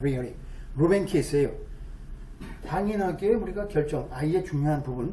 루벤 케이스예요. 당연하게 우리가 아이의 중요한 부분,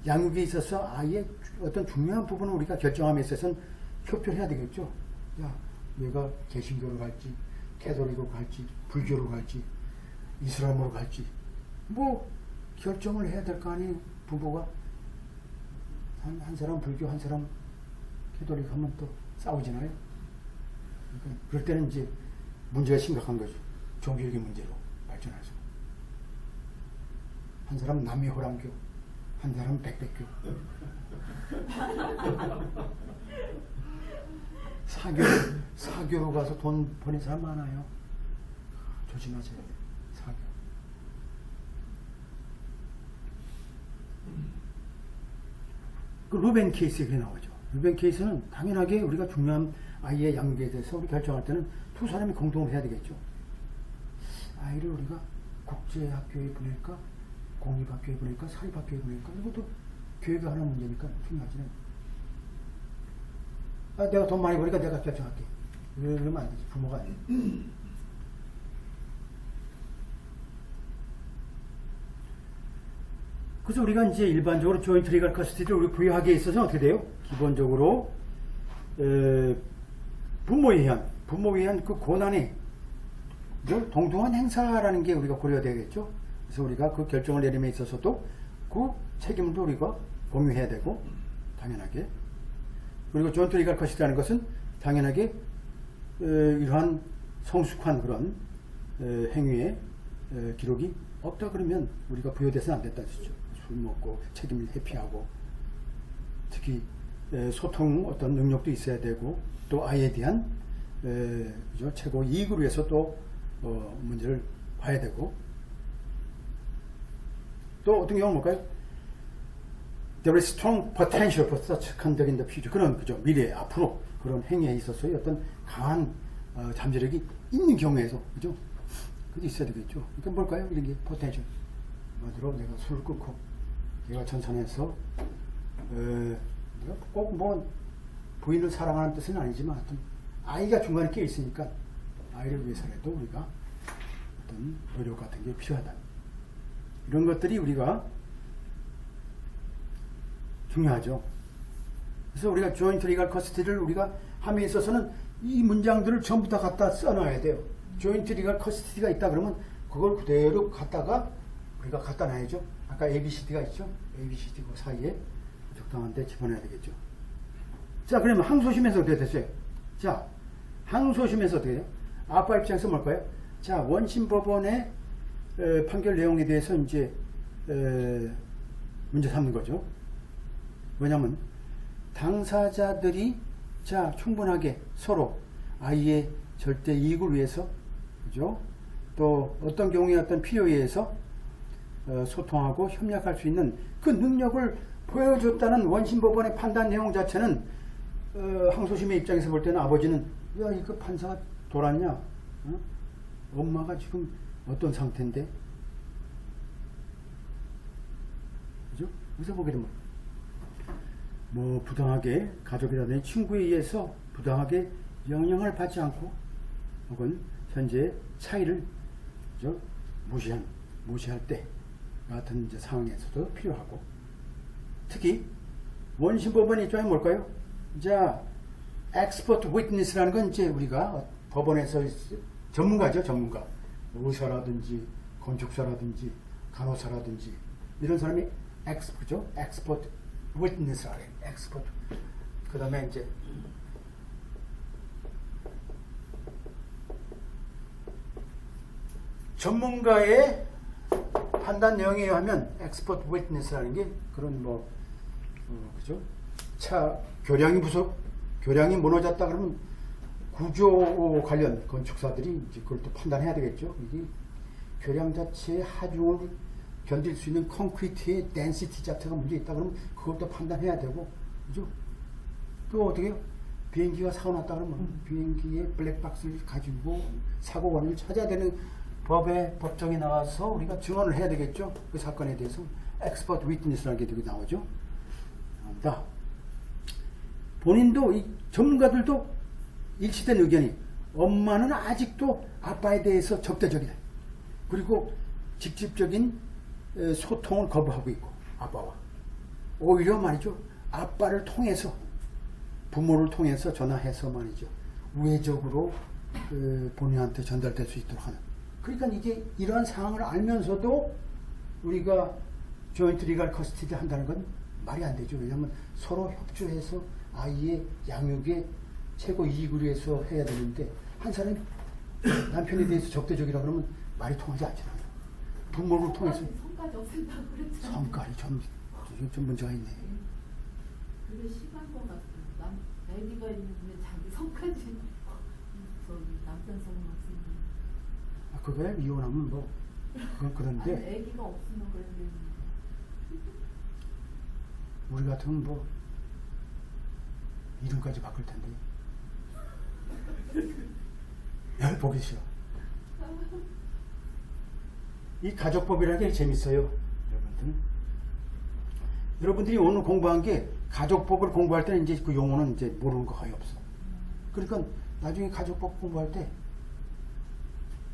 양육에 있어서 아이의 어떤 중요한 부분을 우리가 결정함에 있어서는 협조해야 되겠죠. 야, 얘가 개신교로 갈지, 캐톨릭으로 갈지, 불교로 갈지, 이슬람으로 갈지, 뭐 결정을 해야 될 거 아니에요. 부부가 한 사람 불교, 한 사람 캐톨릭 하면 또 싸우잖아요. 그러니까 그럴 때는 이제 문제가 심각한 거죠. 종교적인 문제로 발전하죠. 한 사람 남미호랑교, 한 사람 백백교. 사교로 가서 돈 버는 사람 많아요. 조심하세요. 사교. 그 루벤 케이스에 그게 나오죠. 루벤 케이스는 당연하게 우리가 중요한 아이의 양육에 대해서 우리 결정할 때는 두 사람이 공동으로 해야 되겠죠. 아이를 우리가 국제학교에 보낼까, 공립학교에 보낼까, 사립학교에 보낼까, 이것도 교육에 하는 문제니까 중요하지는. 내가 돈 많이 버니까 내가 결정할게. 이러면 안 되지. 부모가 안 돼. 그래서 우리가 이제 일반적으로 조인트 리걸 커스티를 우리 부여하기에 있어서 어떻게 돼요? 기본적으로 부모에 의한 그 권한의 동등한 행사라는 게 우리가 고려되겠죠. 그래서 우리가 그 결정을 내림에 있어서도 그 책임도 우리가 공유해야 되고, 당연하게. 그리고 조인트 리걸 커스티라는 것은 당연하게 이러한 성숙한 그런 행위의 기록이 없다 그러면 우리가 부여돼서는 안 된다 뜻이죠. 술 먹고 책임을 회피하고, 특히 소통 어떤 능력도 있어야 되고, 또 아이에 대한 그죠? 최고 이익을 위해서 또 문제를 봐야 되고, 또 어떤 경우는 뭘까요? There is strong potential for such conduct in the future. 그런 그죠? 미래 앞으로 그런 행위에 있어서의 어떤 강한 잠재력이 있는 경우에서, 그죠? 그게 있어야 되겠죠. 그러니까 뭘까요? 이런 게 potential. 뭐더러 내가 술을 끊고 내가 전선해서 꼭 뭐 부인을 사랑하는 뜻은 아니지만 하여튼 아이가 중간에 끼어 있으니까 아이를 위해서라도 우리가 어떤 노력 같은 게 필요하다. 이런 것들이 우리가 중요하죠. 그래서 우리가 조인트 리걸 커스티를 우리가 함에 있어서는 이 문장들을 전부 다 갖다 써놔야 돼요. 조인트 리걸 커스티가 있다 그러면 그걸 그대로 갖다가 우리가 갖다 놔야죠. 아까 ABCD가 있죠. ABCD 그 사이에 적당한 데 집어넣어야 되겠죠. 자, 그러면 항소심에서 어떻게 됐어요? 자, 항소심에서 어떻게 돼요? 아빠 입장에서 뭘까요? 자, 원심법원의 판결 내용에 대해서 이제 문제 삼는 거죠. 왜냐면 당사자들이 자 충분하게 서로 아이의 절대 이익을 위해서, 그죠? 또 어떤 경우에 어떤 필요에 의해서 소통하고 협력할 수 있는 그 능력을 보여줬다는 원심법원의 판단 내용 자체는 항소심의 입장에서 볼 때는 아버지는 야, 이거 판사가 돌았냐? 어? 엄마가 지금 어떤 상태인데? 그죠? 여기서 보게 되면 뭐 부당하게 가족이라든지 친구에 의해서 부당하게 영향을 받지 않고, 혹은 현재 차이를, 그죠? 무시할 때 같은 이제 상황에서도 필요하고, 특히 원심법원 입장이 뭘까요? 자, expert witness라는 건 이제 우리가 법원에서 전문가죠, 전문가. 의사라든지 건축사라든지 간호사라든지 이런 사람이 그죠? expert witness라 그래요. expert. 그 다음에 이제 전문가의 판단 내용에 의하면 expert witness라는 게 그런 뭐 그죠? 교량이 무너졌다 그러면 구조 관련 건축사들이 이제 그걸 또 판단해야 되겠죠. 이게 교량 자체의 하중을 견딜 수 있는 콘크리트의 덴시티 자체가 문제 있다 그러면 그것도 판단해야 되고, 그죠? 또 어떻게 해요? 비행기가 사고 났다 그러면 비행기의 블랙박스를 가지고 사고 원인을 찾아야 되는 법정에 나와서 우리가 증언을 해야 되겠죠. 그 사건에 대해서 expert witness라는 게 되게 나오죠. 본인도 이 전문가들도 일치된 의견이 엄마는 아직도 아빠에 대해서 적대적이다. 그리고 직접적인 소통을 거부하고 있고 아빠와 오히려 말이죠. 아빠를 통해서 부모를 통해서 전화해서 말이죠. 우회적으로 본인한테 전달될 수 있도록 하는. 그러니까 이게 이러한 상황을 알면서도 우리가 조인트 리갈 커스티디 한다는 건 말이 안 되죠. 왜냐하면 서로 협조해서 아이의 양육에 최고 이익을 위해서 해야 되는데 한 사람이 남편에 대해서 적대적이라 그러면 말이 통하지 않잖아요. 부모를 통해서 성까지 없앤다고 그랬잖아요. 성깔이 좀 문제가 있네. 그게 심한 것 같아요. 애기가 있는데 자기 성까지 저기 남편 성은 없으면. 그거야 이혼하면 뭐 그런데 아니, 애기가 없으면 그런데 우리 같으면 뭐 이름까지 바꿀 텐데. 보기 싫어. 이 가족법이라는 게 재밌어요, 여러분들. 여러분들이 오늘 공부한 게 가족법을 공부할 때는 이제 그 용어는 이제 모르는 거 거의 없어. 그러니까 나중에 가족법 공부할 때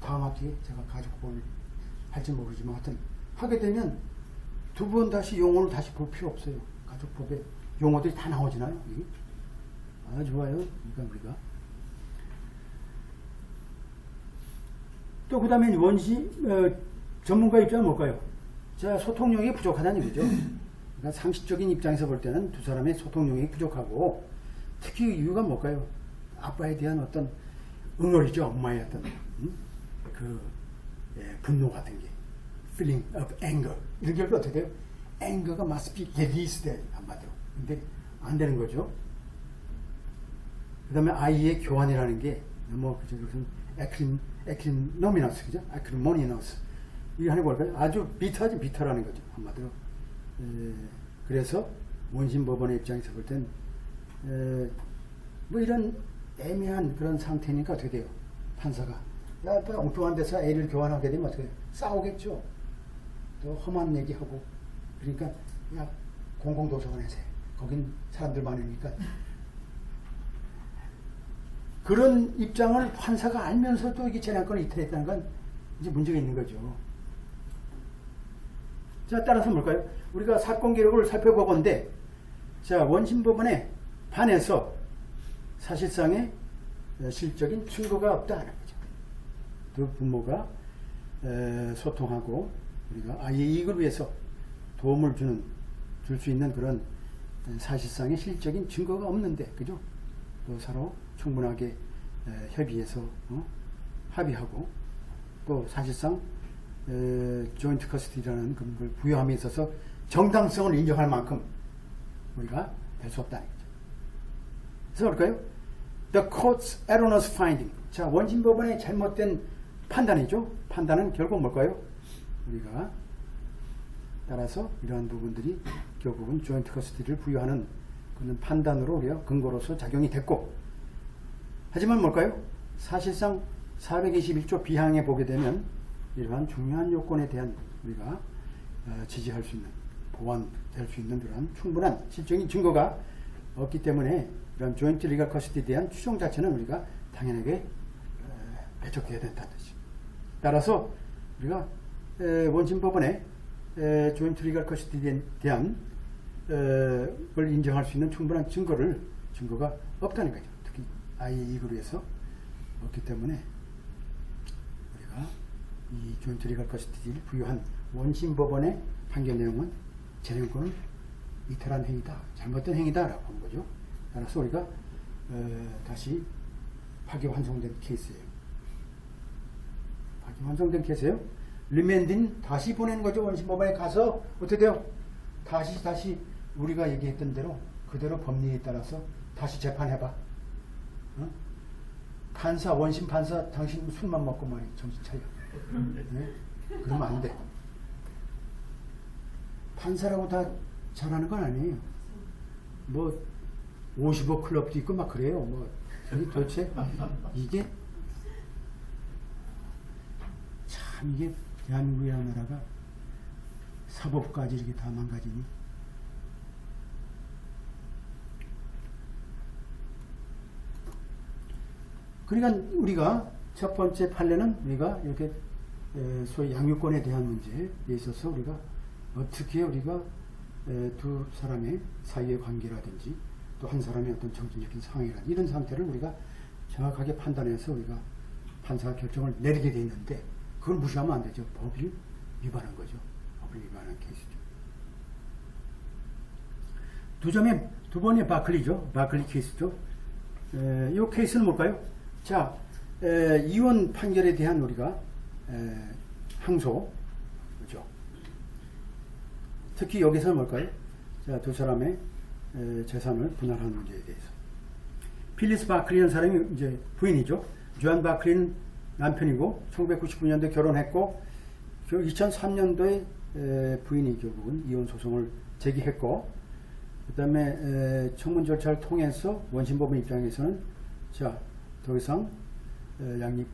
다음 학기에 제가 가족법을 할지 모르지만 하여튼 하게 되면 두 번 다시 용어를 다시 볼 필요 없어요. 가족법에 용어들이 다 나오잖아요. 아, 좋아요. 그러니까 우리가 또 그 다음에 전문가 입장은 뭘까요? 자, 소통력이 부족하다는 얘기죠. 그러니까 상식적인 입장에서 볼 때는 두 사람의 소통력이 부족하고 특히 이유가 뭘까요? 아빠에 대한 어떤 응어리죠. 엄마의 어떤 분노 같은 게 feeling of anger 이런 게 어떻게 돼요? anger가 must be released 한마디로. 근데 안 되는 거죠. 그 다음에 아이의 교환이라는 게 뭐 무슨 acrimonious 그죠? acrimonious 이게 하는 걸까요? 아주 비타지 비타라는 거죠. 한마디로. 그래서 원심법원의 입장에서 볼 땐 뭐 이런 애매한 그런 상태니까 어떻게 돼요? 판사가 야, 엉뚱한 데서 애를 교환하게 되면 어떻게 돼요? 싸우겠죠. 또 험한 얘기하고 그러니까 야 공공도서관에서 해. 거긴 사람들 많으니까 그런 입장을 판사가 알면서도 이게 재량권을 이탈했다는 건 이제 문제가 있는 거죠. 자, 따라서 뭘까요? 우리가 사건 기록을 살펴보건데, 자, 원심법원에 반해서 사실상의 실적인 증거가 없다는 거죠. 두 부모가 소통하고 우리가 아이의 이익을 위해서 도움을 줄 수 있는 그런 사실상의 실적인 증거가 없는데, 그죠? 또 서로 충분하게 협의해서 합의하고 또 사실상 조인트 커스티라는 그런 걸 부여함에 있어서 정당성을 인정할 만큼 우리가 될 수 없다는 거죠. 그래서 볼까요? The court's erroneous finding. 자, 원심법원의 잘못된 판단이죠. 판단은 결국 뭘까요? 우리가 따라서 이러한 부분들이 결국은 조인트 커스티를 부여하는 그런 판단으로 우리가 근거로서 작용이 됐고, 하지만 뭘까요? 사실상 421조 비항에 보게 되면 이러한 중요한 요건에 대한 우리가 지지할 수 있는, 보완될 수 있는 그런 충분한 실적인 증거가 없기 때문에 이런 조인트 리갈 커스티에 대한 추정 자체는 우리가 당연하게 배척해야 된다는 뜻이죠. 따라서 우리가 원심법원의 조인트 리갈 커스티에 대한 걸 인정할 수 있는 충분한 증거가 없다는 거죠. 특히 아이의 이익을 위해서 없기 때문에 우리가 이 조인트 리갈 커스티를 부여한 원심법원의 판결 내용은 재량권을 이탈한 행위다, 잘못된 행위다라고 한 거죠. 따라서 우리가 다시 파기환송된 케이스예요. 파기환송된 케이스예요. 리맨딘 다시 보내는 거죠. 원심법원에 가서 어떻게 돼요? 다시 우리가 얘기했던 대로 그대로 법리에 따라서 다시 재판해봐. 어? 판사, 원심 판사, 당신 술만 먹고 말이야. 정신 차려. 네? 그러면 안 돼. 판사라고 다 잘하는 건 아니에요. 뭐 50억 클럽도 있고 막 그래요. 뭐 도대체 이게 참 이게 대한민국이라는 나라가 사법까지 이렇게 다 망가지니. 그러니까 우리가 첫 번째 판례는 우리가 이렇게 소위 양육권에 대한 문제에 있어서 우리가 어떻게 우리가 두 사람의 사이의 관계라든지 또 한 사람의 어떤 정신적인 상황이라든지 이런 상태를 우리가 정확하게 판단해서 우리가 판사 결정을 내리게 돼 있는데 그걸 무시하면 안 되죠. 법을 위반한 거죠. 법을 위반한 케이스죠. 두 번의 바클리죠. 바클리 케이스죠. 이 케이스는 뭘까요? 자, 이혼 판결에 대한 우리가 항소, 그죠? 특히 여기서는 뭘까요? 자, 두 사람의 재산을 분할하는 문제에 대해서. 필리스 바클리라는 사람이 이제 부인이죠. 조안 바클리는 남편이고 1999년도에 결혼했고 2003년도에 부인이 결국은 이혼 소송을 제기했고 그 다음에 청문 절차를 통해서 원심법원 입장에서는 자, 더 이상 양립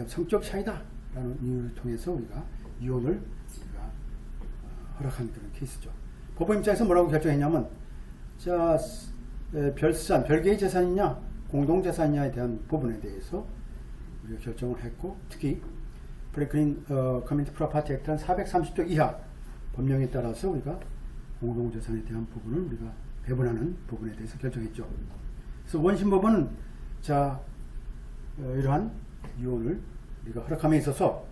성적 차이다 라는 이유를 통해서 우리가 이혼을 우리가 허락한 그런 케이스죠. 법원 입장에서 뭐라고 결정했냐면 자, 별개의 재산이냐 공동재산이냐에 대한 부분에 대해서 우리가 결정을 했고 특히 프랭클린 커뮤니티 프로퍼티 액트 한 430조 이하 법령에 따라서 우리가 공동재산에 대한 부분을 우리가 배분하는 부분에 대해서 결정했죠. 그래서 원심법원은 자, 이러한 이혼을 우리가 허락함에 있어서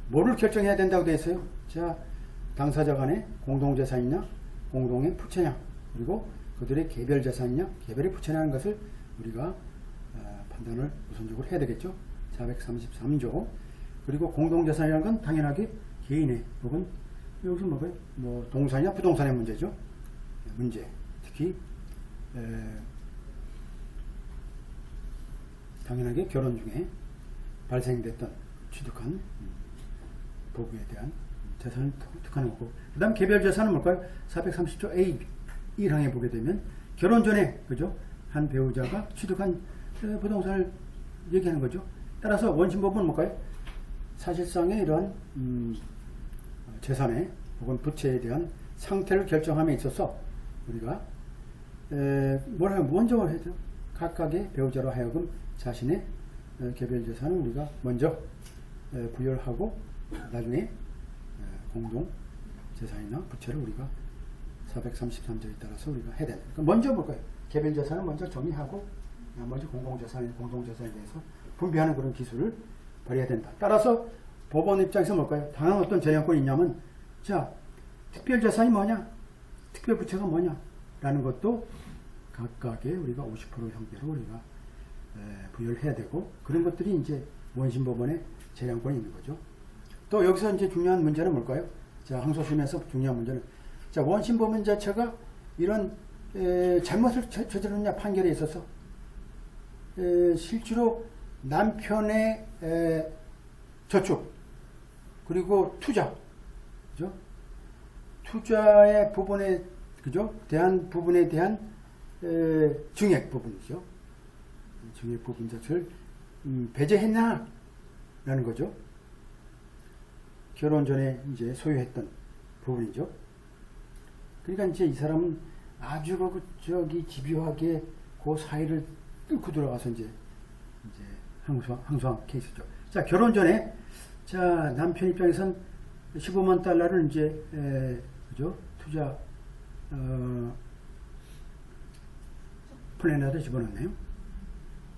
뭐를 결정해야 된다고 되어 있어요? 자, 당사자 간의 공동재산이냐 공동의 부채냐 그리고 그들의 개별 재산이냐 개별의 부채냐는 것을 우리가 판단을 우선적으로 해야 되겠죠. 433조 그리고 공동재산이라는 건 당연하게 개인의 혹은 여기서 뭐 동산이나 부동산의 문제죠. 문제 특히 당연하게 결혼 중에 발생됐던 취득한 부부에 대한 재산을 특하는 거고 그 다음 개별 재산은 뭘까요? 430조 A 1항에 보게 되면 결혼 전에 그죠? 한 배우자가 취득한 부동산을 얘기하는 거죠. 따라서 원심법은 뭘까요? 사실상의 이러한 재산의 혹은 부채에 대한 상태를 결정함에 있어서 우리가 뭘 하면 먼저 해야죠. 각각의 배우자로 하여금 자신의 개별 재산을 우리가 먼저 부여하고 나중에 공동 재산이나 부채를 우리가 433조에 따라서 우리가 해야 된다. 그러니까 먼저 볼까요? 개별 재산을 먼저 정의하고 나머지 공동 재산에 대해서 분배하는 그런 기술을 발휘해야 된다. 따라서 법원 입장에서 뭘까요? 당한 어떤 재량권이 있냐면 자, 특별 재산이 뭐냐? 특별 부채가 뭐냐? 라는 것도 각각의 우리가 50% 형태로 우리가 부여를 해야 되고 그런 것들이 이제 원심법원의 재량권이 있는 거죠. 또 여기서 이제 중요한 문제는 뭘까요? 자, 항소심에서 중요한 문제는 자, 원심법원 자체가 이런 잘못을 저질렀냐 판결에 있어서 실제로 남편의 저축 그리고 투자 그죠? 투자의 부분에 그죠? 대한 부분에 대한 증액 부분이죠. 증액 부분 자체를 배제했나? 라는 거죠. 결혼 전에 이제 소유했던 부분이죠. 그러니까 이제 이 사람은 아주 집요하게 그 사이를 뚫고 들어가서 이제 항소한 케이스죠. 자, 결혼 전에 자, 남편 입장에선 15만 달러를 이제 그죠? 투자 플랜에다 집어넣네요.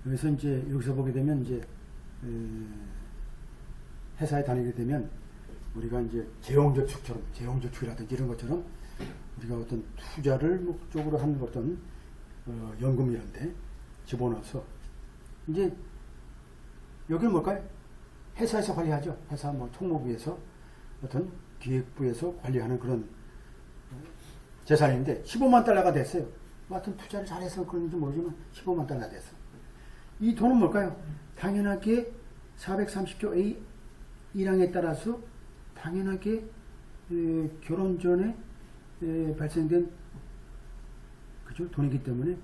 여기서 이제 여기서 보게 되면 이제 회사에 다니게 되면 우리가 이제 재용저축이라든지 이런 것처럼 우리가 어떤 투자를 목적으로 하는 어떤 연금 이런데 집어넣어서 이제 여기는 뭘까요? 회사에서 관리하죠. 회사 뭐 총무부에서 어떤 기획부에서 관리하는 그런 재산인데 15만 달러가 됐어요. 뭐 하여튼 투자를 잘해서 그런지 모르지만 15만 달러 됐어. 이 돈은 뭘까요? 당연하게 430조 A 1항에 따라서 당연하게 결혼 전에 발생된 그죠? 돈이기 때문에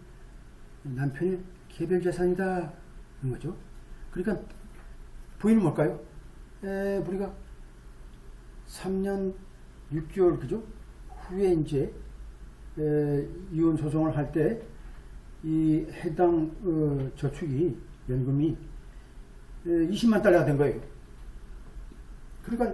남편의 개별 재산이다 는 거죠. 그러니까 부인은 뭘까요? 우리가 3년 6개월 그죠? 후에 이제 이혼 소송을 할 때 이 해당 저축이 연금이 20만 달러가 된 거예요. 그러니까